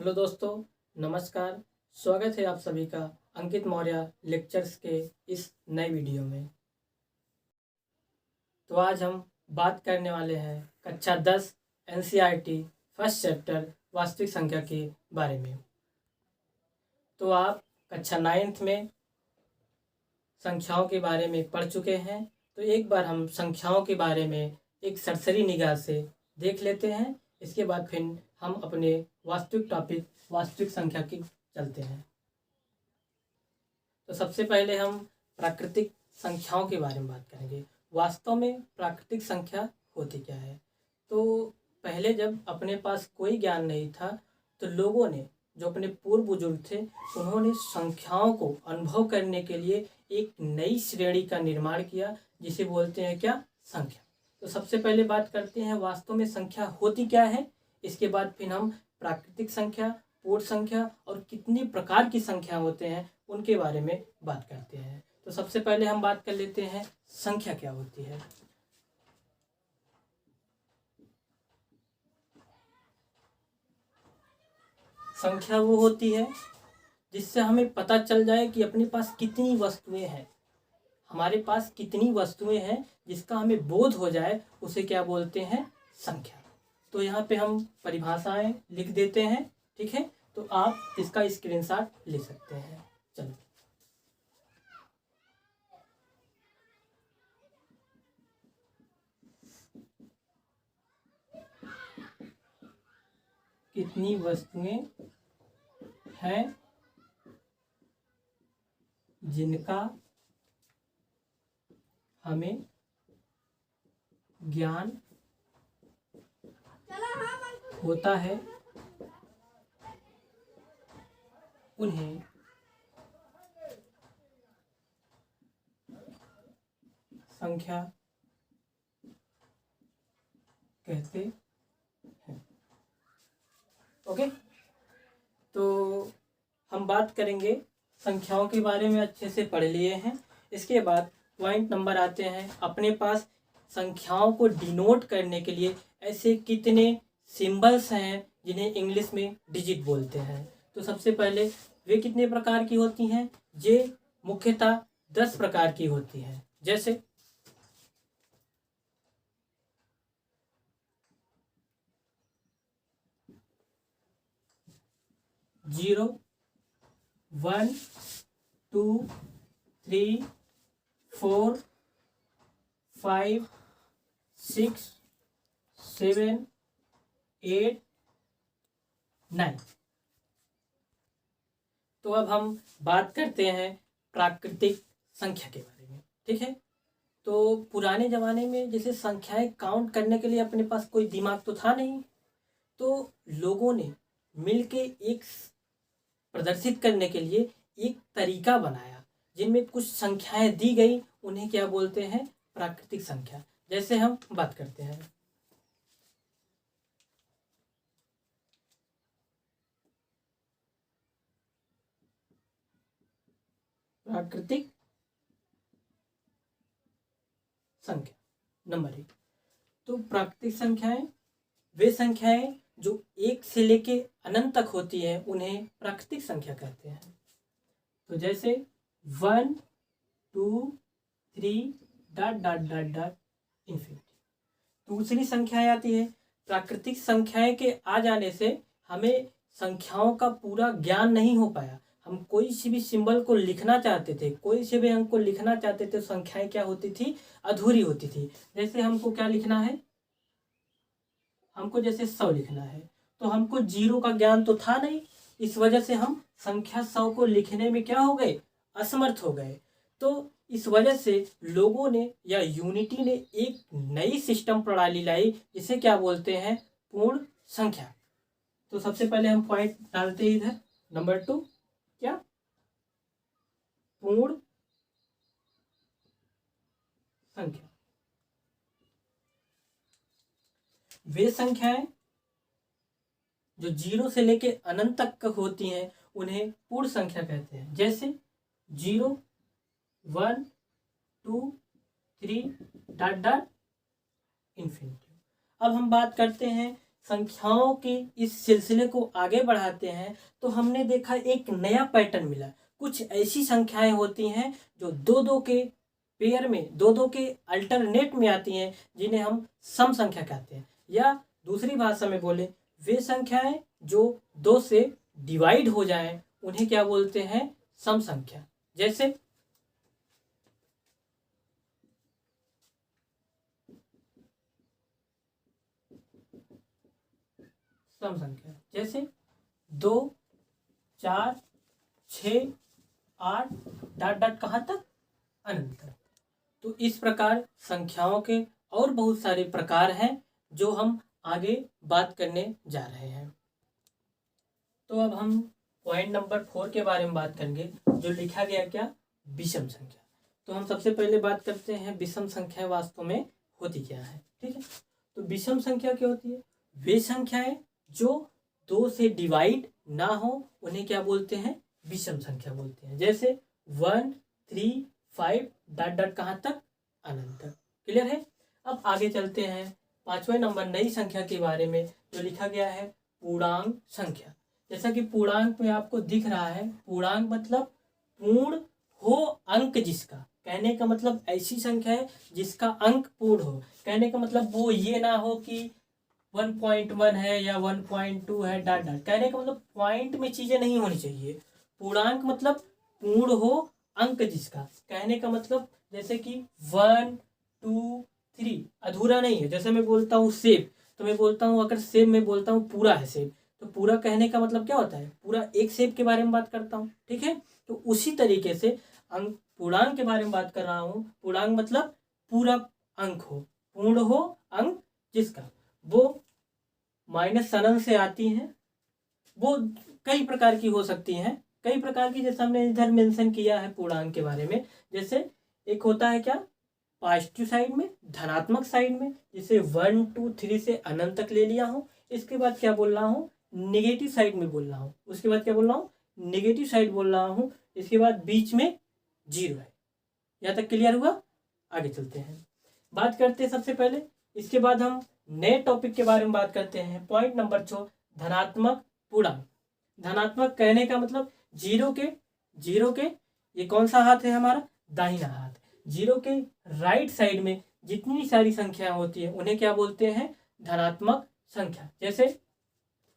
Hello दोस्तों, नमस्कार। स्वागत है आप सभी का अंकित मौर्य लेक्चर्स के इस नए वीडियो में। तो आज हम बात करने वाले हैं कक्षा 10 एनसीईआरटी फर्स्ट चैप्टर वास्तविक संख्या के बारे में। तो आप कक्षा 9th में संख्याओं के बारे में पढ़ चुके हैं, तो एक बार हम संख्याओं के बारे में एक सरसरी निगाह से देख लेते हैं। इसके बाद फिर हम अपने वास्तविक टॉपिक वास्तविक संख्या की चलते हैं। तो सबसे पहले हम प्राकृतिक संख्याओं के बारे में बात करेंगे। वास्तव में प्राकृतिक संख्या होती क्या है? तो पहले जब अपने पास कोई ज्ञान नहीं था, तो लोगों ने, जो अपने पूर्व बुजुर्ग थे, उन्होंने संख्याओं को अनुभव करने के लिए एक नई श्रेणी का निर्माण किया, जिसे बोलते हैं क्या? संख्या। तो सबसे पहले बात करते हैं वास्तव में संख्या होती क्या है। इसके बाद फिर हम प्राकृतिक संख्या, पूर्ण संख्या और कितनी प्रकार की संख्या होते हैं उनके बारे में बात करते हैं। तो सबसे पहले हम बात कर लेते हैं संख्या क्या होती है। संख्या वो होती है जिससे हमें पता चल जाए कि अपने पास कितनी वस्तुएं हैं, हमारे पास कितनी वस्तुएं हैं, जिसका हमें बोध हो जाए, उसे क्या बोलते हैं? संख्या। तो यहाँ पे हम परिभाषाएं लिख देते हैं, ठीक है? तो आप इसका स्क्रीनशॉट ले सकते हैं। चलो, कितनी वस्तुएं हैं जिनका हमें ज्ञान होता है, उन्हें संख्या कहते हैं। ओके, तो हम बात करेंगे संख्याओं के बारे में, अच्छे से पढ़ लिए हैं। इसके बाद पॉइंट नंबर आते हैं, अपने पास संख्याओं को डिनोट करने के लिए ऐसे कितने सिंबल्स हैं जिन्हें इंग्लिश में डिजिट बोलते हैं। तो सबसे पहले वे कितने प्रकार की होती हैं? ये मुख्यतः 10 प्रकार की होती हैं। जैसे 0, 1, 2, 3, 4, 5, 6, 7, 8, 9। तो अब हम बात करते हैं प्राकृतिक संख्या के बारे में, ठीक है? तो पुराने ज़माने में जैसे संख्याएं काउंट करने के लिए अपने पास कोई दिमाग तो था नहीं, तो लोगों ने मिलके एक प्रदर्शित करने के लिए एक तरीका बनाया, जिनमें कुछ संख्याएं दी गई, उन्हें क्या बोलते हैं? प्राकृतिक संख्या। जैसे हम बात करते हैं प्राकृतिक संख्या नंबर 1। तो प्राकृतिक संख्याएं वे संख्याएं जो 1 से लेके अनंत तक होती है, उन्हें प्राकृतिक संख्या कहते हैं। तो जैसे 1, 2, 3 dot dot dot dot infinity. दूसरी संख्याएं आती है। प्राकृतिक संख्याएं के आ जाने से हमें संख्याओं का पूरा ज्ञान नहीं हो पाया। हम कोई सी भी सिंबल को लिखना चाहते थे, कोई से भी अंक को लिखना चाहते थे, संख्याएं क्या होती थी? अधूरी होती थी। जैसे हमको क्या लिखना है? हमको जैसे 100 लिखना है, तो हमको 0 का ज्ञान तो था नहीं। इस वजह से हम संख्या 100 को लिखने में क्या हो गए? असमर्थ हो गए। तो इस वजह से लोगों ने या यूनिटी ने एक नई सिस्टम प्रणाली लाई, जिसे क्या बोलते हैं? पूर्ण संख्या। तो सबसे पहले हम पॉइंट डालते हैं इधर, नंबर 2 क्या? पूर्ण संख्या। वे संख्याएं जो 0 से लेके अनंत तक होती हैं, उन्हें पूर्ण संख्या कहते हैं। जैसे 0, 1, 2, 3 डॉट डॉट इन्फिनिटी। अब हम बात करते हैं संख्याओं के इस सिलसिले को आगे बढ़ाते हैं तो हमने देखा एक नया पैटर्न मिला। कुछ ऐसी संख्याएं होती हैं जो दो दो के पेयर में, दो दो के अल्टरनेट में आती हैं, जिन्हें हम सम संख्या कहते हैं। या दूसरी भाषा में बोले, वे संख्याएं जो दो से डिवाइड हो जाएं उन्हें क्या बोलते हैं? सम संख्या। जैसे सम संख्या, जैसे 2, 4, 6, 8 डॉट डॉट कहाँ तक? अनंत तक। तो इस प्रकार संख्याओं के और बहुत सारे प्रकार हैं जो हम आगे बात करने जा रहे हैं। तो अब हम पॉइंट नंबर 4 के बारे में बात करेंगे, जो लिखा गया क्या? विषम संख्या। तो हम सबसे पहले बात करते हैं विषम संख्या वास्तव में होती क्या है। ठीक है, तो विषम संख्या क्या होती है? वे संख्याएं जो दो से डिवाइड ना हो उन्हें क्या बोलते हैं? विषम संख्या बोलते हैं। जैसे 1, 3, 5 डॉट डॉट कहाँ तक? अनंत तक। क्लियर है? अब आगे चलते हैं 5वें नंबर नई संख्या के बारे में, जो लिखा गया है पूर्णांक संख्या। जैसा कि पूर्णांक में आपको दिख रहा है, पूर्णांक मतलब पूर्ण हो अंक जिसका। कहने का मतलब ऐसी संख्या है जिसका अंक पूर्ण हो। कहने का मतलब वो ये ना हो कि 1.1 है या 1.2 है डॉट डॉट। कहने का मतलब पॉइंट में चीजें नहीं होनी चाहिए। पूर्णांक मतलब पूर्ण हो अंक जिसका। कहने का मतलब जैसे कि 1, 2, 3 अधूरा नहीं है। जैसे मैं बोलता हूँ सेब, तो मैं बोलता हूँ अगर सेब मैं बोलता हूँ पूरा है सेब, तो पूरा कहने का मतलब क्या होता है? पूरा एक सेब के बारे में बात करता हूँ। ठीक है, तो उसी तरीके से अंक पूर्णांक के बारे में बात कर रहा हूँ। पूर्णांक मतलब पूरा अंक हो, पूर्ण हो अंक जिसका। वो माइनस अनंत से आती हैं, वो कई प्रकार की हो सकती हैं, कई प्रकार की, जैसे हमने इधर मेंशन किया है पूर्णांक के बारे में। जैसे एक होता है क्या? पॉजिटिव साइड में, धनात्मक साइड में, जिसे 1, 2, 3 से अनंत तक ले लिया हूँ। इसके बाद क्या बोल रहा हूँ? नेगेटिव साइड में बोल रहा हूँ। उसके बाद क्या बोल रहा हूँ? नेगेटिव साइड बोल रहा हूँ। इसके बाद बीच में 0 है। यहाँ तक क्लियर हुआ? आगे चलते हैं, बात करते हैं सबसे पहले। इसके बाद हम नए टॉपिक के बारे में बात करते हैं। पॉइंट नंबर 6, धनात्मक पूर्णांक। धनात्मक कहने का मतलब जीरो के ये कौन सा हाथ है? हमारा दाहिना हाथ। जीरो के राइट साइड में जितनी सारी संख्याएं होती है उन्हें क्या बोलते हैं? धनात्मक संख्या। जैसे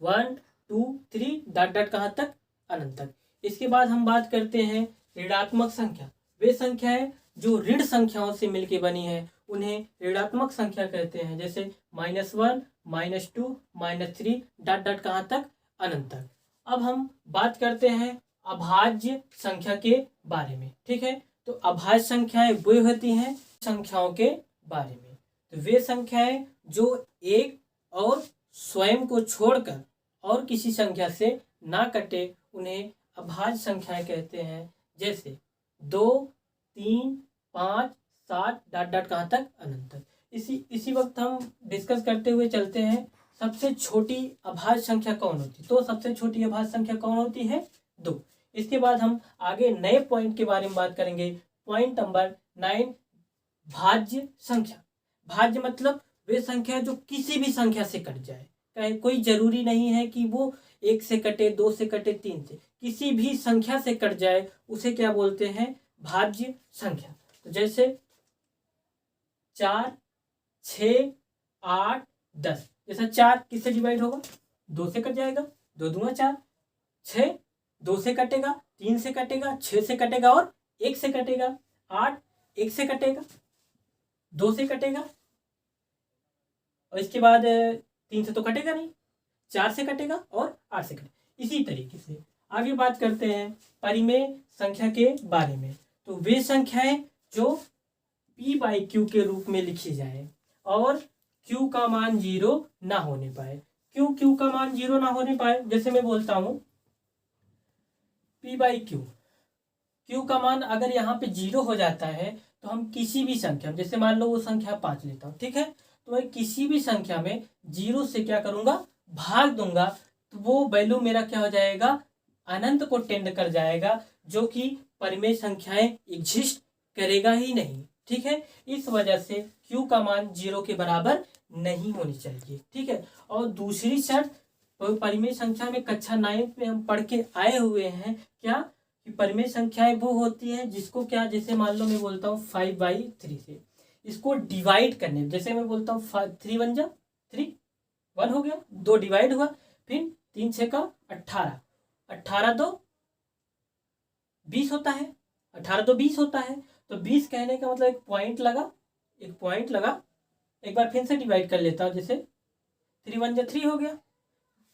1, 2, 3 डॉट डॉट कहाँ तक? अनंत तक। इसके बाद हम बात करते हैं ऋणात्मक संख्या। वे संख्याएं जो ऋण संख्याओं से मिलकर बनी है उन्हें ऋणात्मक संख्या कहते हैं। जैसे -1, -2, -3 डॉट डॉट कहाँ तक? अनंत तक। अब हम बात करते हैं अभाज्य संख्या के बारे में। ठीक है, तो अभाज्य संख्याएं वे होती हैं संख्याओं के बारे में। तो वे संख्याएं जो एक और स्वयं को छोड़कर और किसी संख्या से ना कटे उन्हें अभाज्य संख्याएं कहते हैं। जैसे 2, 3, 5, 7 डॉट डॉट कहाँ तक? अनंत तक। इसी वक्त हम डिस्कस करते हुए चलते हैं सबसे छोटी अभाज्य संख्या कौन होती है। तो सबसे छोटी अभाज्य संख्या कौन होती है? 2। इसके बाद हम आगे नए पॉइंट के बारे में बात करेंगे। पॉइंट नंबर 9, भाज्य संख्या। भाज्य मतलब वे संख्या जो किसी भी संख्या से कट जाए। कहीं कोई जरूरी नहीं है कि वो 1 से कटे, 2 से कटे, 3 से, किसी भी संख्या से कट जाए उसे क्या बोलते हैं? भाज्य संख्या। तो जैसे 4, 6, 8, 10। जैसा 4 किससे डिवाइड होगा? 2 से कट जाएगा, 2 दूना 4। 6 2 से कटेगा, 3 से कटेगा, 6 से कटेगा और 1 से कटेगा। 8 1 से कटेगा, 2 से कटेगा, और इसके बाद 3 से तो कटेगा नहीं, 4 से कटेगा और 8 से कटेगा। इसी तरीके से आगे बात करते हैं परिमेय संख्या के बारे में। तो वे संख्याएं जो p/q के रूप में लिखी जाए और q का मान 0 ना होने पाए। क्यों q का मान 0 ना होने पाए? जैसे मैं बोलता हूं p/q, q का मान अगर यहाँ पे 0 हो जाता है तो हम किसी भी संख्या, जैसे मान लो वो संख्या 5 लेता हूँ, ठीक है, तो मैं किसी भी संख्या में 0 से क्या करूंगा? भाग दूंगा, तो वो वैल्यू मेरा क्या हो जाएगा? अनंत को टेंड कर जाएगा, जो कि परिमेय संख्याएं एग्जिस्ट करेगा ही नहीं। ठीक है। इस वजह से Q का मान 0 के बराबर नहीं होनी चाहिए, ठीक है। और दूसरी शर्त परिमेय संख्या में कक्षा 9 में हम पढ़ के आए हुए हैं क्या, कि परिमेय संख्याएं वो होती है जिसको क्या, जैसे मान लो मैं बोलता हूँ 5/3 से इसको डिवाइड करने, जैसे मैं बोलता हूँ 3 1 जा 3 1 हो गया, 2 डिवाइड हुआ, फिर 3 6 का 18, 18 2 20 होता है, 18 तो 20 होता है। तो 20 कहने का मतलब एक पॉइंट लगा, एक पॉइंट लगा, एक बार फिर से डिवाइड कर लेता हूँ, जैसे 3 1 जा 3 हो गया,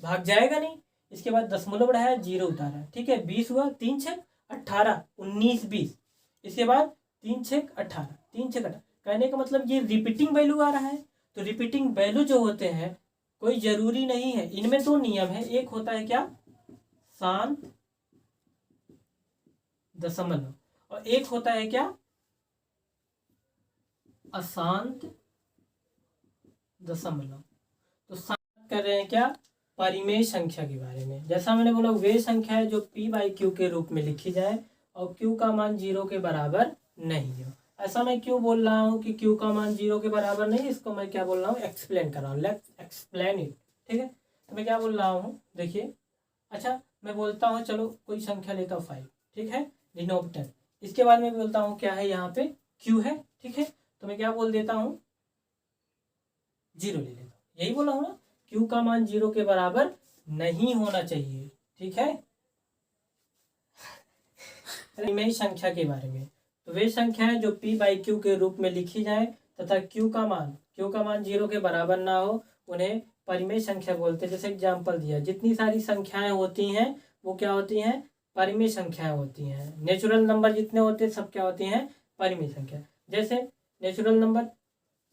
भाग जाएगा नहीं। इसके बाद दशमलव बढ़ाया, 0 उतारा, ठीक है। 20 हुआ, 3 6 18 19 20, इसके बाद 3 6 18 3 6 18, कहने का मतलब ये रिपीटिंग वैल्यू आ रहा है। तो रिपीटिंग वैल्यू जो होते हैं कोई जरूरी नहीं है, इनमें 2 नियम है, एक होता है क्या, शांत दशमलव, और एक होता है क्या, अशांत दशमलव। तो शांत कर रहे हैं क्या, परिमेय संख्या के बारे में। जैसा मैंने बोला वे संख्या है जो P/Q के रूप में लिखी जाए और Q का मान 0 के बराबर नहीं हो। ऐसा मैं क्यों बोल रहा हूँ कि Q का मान 0 के बराबर नहीं, इसको मैं क्या बोल रहा हूँ, एक्सप्लेन कर रहा हूँ, लेट्स एक्सप्लेन इट, ठीक है। तो मैं क्या बोल रहा हूँ, देखिए, अच्छा मैं बोलता हूँ, चलो कोई संख्या लेता हूँ 5, ठीक है, डिनोमिनेटर। इसके बाद में बोलता हूँ क्या है, यहाँ पे Q है, ठीक है। तो मैं क्या बोल देता हूँ, 0 ले लेता हूँ, यही बोला हूँ ना, Q का मान 0 के बराबर नहीं होना चाहिए, ठीक है। परिमेय संख्या के बारे में, तो वे संख्या है जो P/Q के रूप में लिखी जाए तथा Q का मान 0 के बराबर ना हो, उन्हें परिमेय संख्या बोलते हैं। जैसे एग्जाम्पल दिया, जितनी सारी संख्याएं होती हैं वो क्या होती हैं, परिमेय संख्याएं होती हैं। नेचुरल नंबर जितने होते हैं सब क्या होती हैं, परिमेय संख्या। जैसे नेचुरल नंबर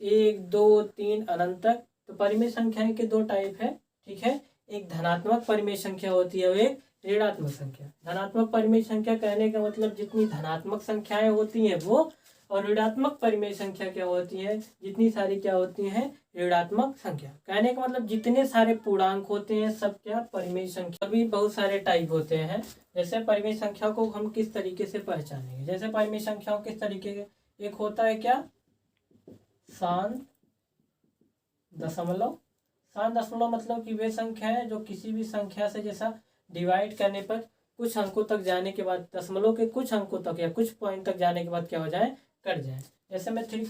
1 2 3 अनंत तक, तो परिमेय संख्याएं के 2 टाइप है, ठीक है। एक धनात्मक परिमेय संख्या होती है और एक ऋणात्मक संख्या। धनात्मक परिमेय संख्या कहने का मतलब जितनी धनात्मक संख्याएं होती हैं वो, और ऋणात्मक परिमेय संख्या क्या होती है, जितनी सारी क्या होती हैं, ऋणात्मक संख्या। कहने का मतलब जितने सारे पूर्णांक होते हैं सब क्या, परिमेय संख्या। भी बहुत सारे टाइप होते हैं। जैसे परिमेय संख्या को हम किस तरीके से पहचानेंगे, जैसे परिमेय संख्याओं किस तरीके के, एक होता है क्या, शांत दशमलव। शांत दशमलव मतलब कि वे संख्या है जो किसी भी संख्या से जैसा डिवाइड करने पर कुछ अंकों तक जाने के बाद, दशमलव के कुछ अंकों तक या कुछ पॉइंट तक जाने के बाद क्या हो जाए, कट जाए। जैसे मैं 5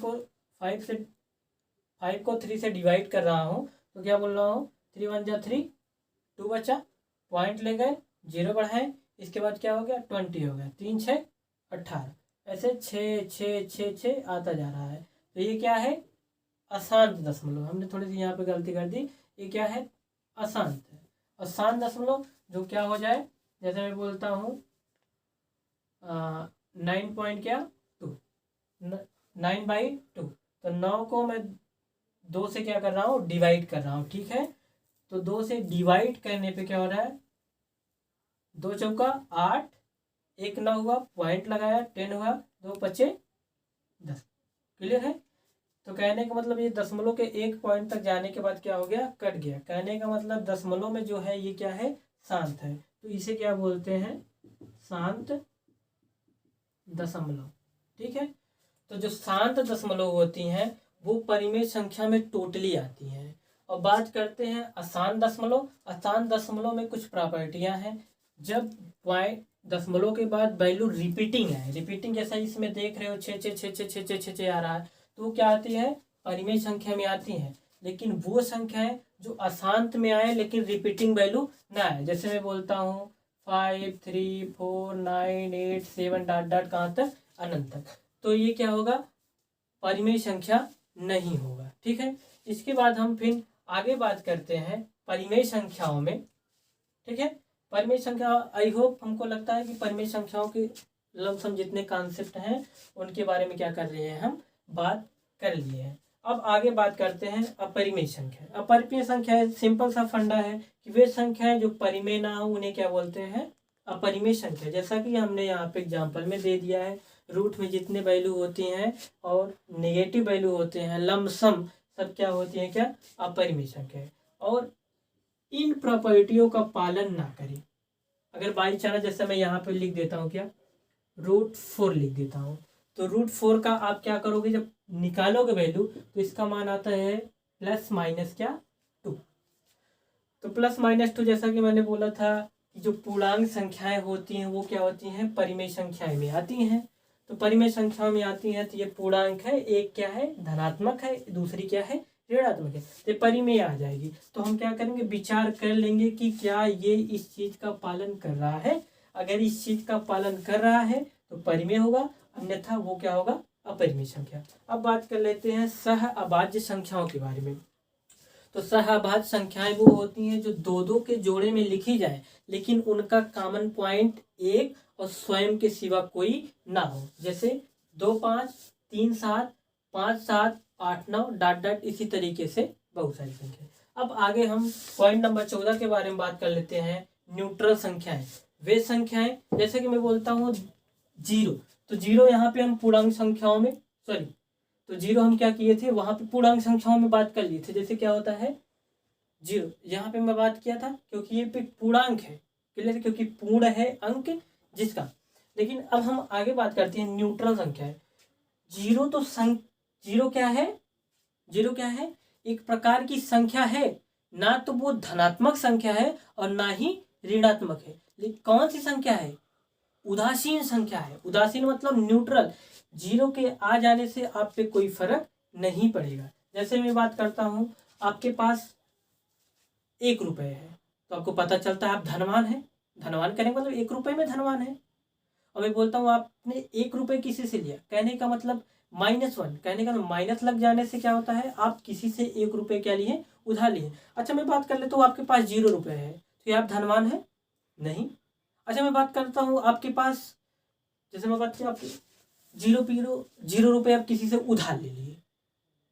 को 3 से डिवाइड कर रहा हूँ, तो क्या बोल रहा हूँ, 3 1 जा 3, 2 बचा, पॉइंट ले गए, 0 बढ़ाए, इसके बाद क्या हो गया, 20 हो गया, 3 6 18, ऐसे 6 6 6 6 आता जा रहा है। तो ये क्या है, अशांत दशमलव। हमने थोड़ी सी यहाँ पे गलती कर दी, ये क्या है, अशांत है। अशांत दशमलव जो क्या हो जाए, जैसे मैं बोलता हूँ 9 पॉइंट क्या 2, 9/2, तो 9 को मैं 2 से क्या कर रहा हूँ, डिवाइड कर रहा हूँ, ठीक है। तो 2 से डिवाइड करने पे क्या हो रहा है, 2 चौका 8, 1 9 हुआ, पॉइंट लगाया, 10 हुआ, 2 5 10, क्लियर है। तो कहने का मतलब ये दशमलव के एक पॉइंट तक जाने के बाद क्या हो गया, कट गया। कहने का मतलब दशमलव में जो है ये क्या है, शांत है, तो इसे क्या बोलते हैं, शांत दशमलव, ठीक है। तो जो शांत दशमलव होती हैं वो परिमेय संख्या में टोटली आती हैं। और बात करते हैं अशांत दशमलव। अशांत दशमलव में कुछ प्रॉपर्टियां हैं। जब पॉइंट दशमलव के बाद वैल्यू रिपीटिंग है, रिपीटिंग जैसा इसमें देख रहे हो 6 6 6 6 6 6 6 आ रहा है, तो क्या आती है, परिमेय संख्या में आती है। लेकिन वो संख्या है जो अशांत में आए लेकिन रिपीटिंग वैल्यू ना आए, जैसे मैं बोलता हूँ 5 3 4 9 8 7 डॉट डॉट कहाँ तक, अनंत तक, तो ये क्या होगा, परिमेय संख्या नहीं होगा, ठीक है। इसके बाद हम फिर आगे बात करते हैं परिमेय संख्याओं में, ठीक है। परिमेय संख्या, आई होप हमको लगता है कि परिमेय संख्याओं के लमसम जितने कॉन्सेप्ट हैं उनके बारे में क्या कर रहे हैं, हम बात कर लिए हैं। अब आगे बात करते हैं अपरिमेय संख्या। अपरिमेय संख्या सिंपल सा फंडा है कि वे संख्याएं जो परिमेय ना हो उन्हें क्या बोलते हैं, अपरिमेय संख्या। जैसा कि हमने यहाँ पे एग्जाम्पल में दे दिया है, रूट में जितने वैल्यू होती हैं और नेगेटिव वैल्यू होते हैं लमसम सब क्या होती हैं, क्या अपरिमेय संख्या। और इन प्रॉपर्टियों का पालन ना करें, अगर बाई चांस जैसे मैं यहाँ पे लिख देता हूँ क्या, √4 लिख देता हूँ, तो तो √4 का आप क्या करोगे, जब निकालोगे वैल्यू तो इसका मान आता है प्लस माइनस क्या 2। तो प्लस माइनस 2 जैसा कि मैंने बोला था कि जो पूर्णांक संख्याएं होती हैं वो क्या होती हैं, परिमेय संख्याएं में आती हैं। तो परिमेय संख्याओं में आती हैं तो ये पूर्णांक है, एक क्या है धनात्मक है, दूसरी क्या है ऋणात्मक है, तो परिमेय आ जाएगी। तो हम क्या करेंगे, विचार कर लेंगे कि क्या ये इस चीज का पालन कर रहा है। अगर इस चीज का पालन कर रहा है तो परिमेय होगा, अन्यथा वो क्या होगा, अपरिमेय संख्या। अब बात कर लेते हैं सह अभाज्य संख्याओं के बारे में। तो सहअभाज्य संख्याएं वो होती हैं जो दो दो के जोड़े में लिखी जाए लेकिन उनका कॉमन पॉइंट एक और स्वयं के सिवा कोई ना हो। जैसे 2 5 3 7 5 7 8 9 डॉट डॉट, इसी तरीके से बहुत सारी संख्या। अब आगे हम पॉइंट नंबर 14 के बारे में बात कर लेते हैं, न्यूट्रल संख्याएं। वे संख्याएं जैसे कि मैं बोलता हूँ 0, तो 0 यहाँ पे हम पूर्णांक संख्याओं में तो 0 हम क्या किए थे, वहां पे पूर्णांक संख्याओं में बात कर लिए थे। जैसे क्या होता है 0, यहाँ पे मैं बात किया था क्योंकि ये पे पूर्णांक है, क्लियर, क्योंकि पूर्ण है अंक जिसका। लेकिन अब हम आगे बात करते हैं न्यूट्रल संख्या है। 0 तो 0 क्या है, 0 क्या है, एक प्रकार की संख्या है, ना तो वो धनात्मक संख्या है और ना ही ऋणात्मक है। लेकिन कौन सी संख्या है, उदासीन संख्या है। उदासीन मतलब न्यूट्रल, 0 के आ जाने से आप पे कोई फर्क नहीं पड़ेगा। जैसे मैं बात करता हूं, आपके पास 1 रुपए है तो आपको पता चलता है आप धनवान है, धनवान कहने का मतलब 1 रुपए में धनवान है। और मैं बोलता हूँ आपने 1 रुपए किसी से लिया, कहने का मतलब -1, कहने का माइनस लग जाने से क्या होता है, आप किसी से 1 रुपए क्या लिए, उधार लिए। अच्छा मैं बात कर लेता हूँ आपके पास 0 रुपए है, तो आप धनवान है नहीं। अच्छा मैं बात करता हूँ आपके पास, जैसे मैं बात किया आपके 0 रुपए आप किसी से उधार ले लिए,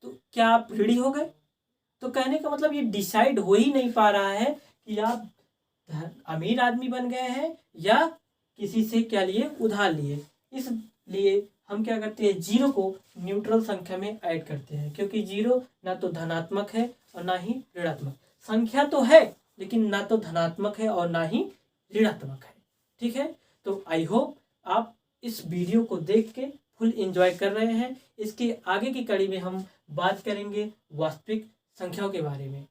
तो क्या आप ऋणी हो गए। तो कहने का मतलब ये डिसाइड हो ही नहीं पा रहा है कि आप अमीर आदमी बन गए हैं या किसी से क्या लिए, उधार लिए। इसलिए हम क्या करते हैं, 0 को न्यूट्रल संख्या में ऐड करते हैं, क्योंकि 0 ना तो धनात्मक है और ना ही ऋणात्मक। संख्या तो है लेकिन ना तो धनात्मक है और ना ही ऋणात्मक है। ठीक है, तो आई होप आप इस वीडियो को देख के फुल एंजॉय कर रहे हैं। इसके आगे की कड़ी में हम बात करेंगे वास्तविक संख्याओं के बारे में।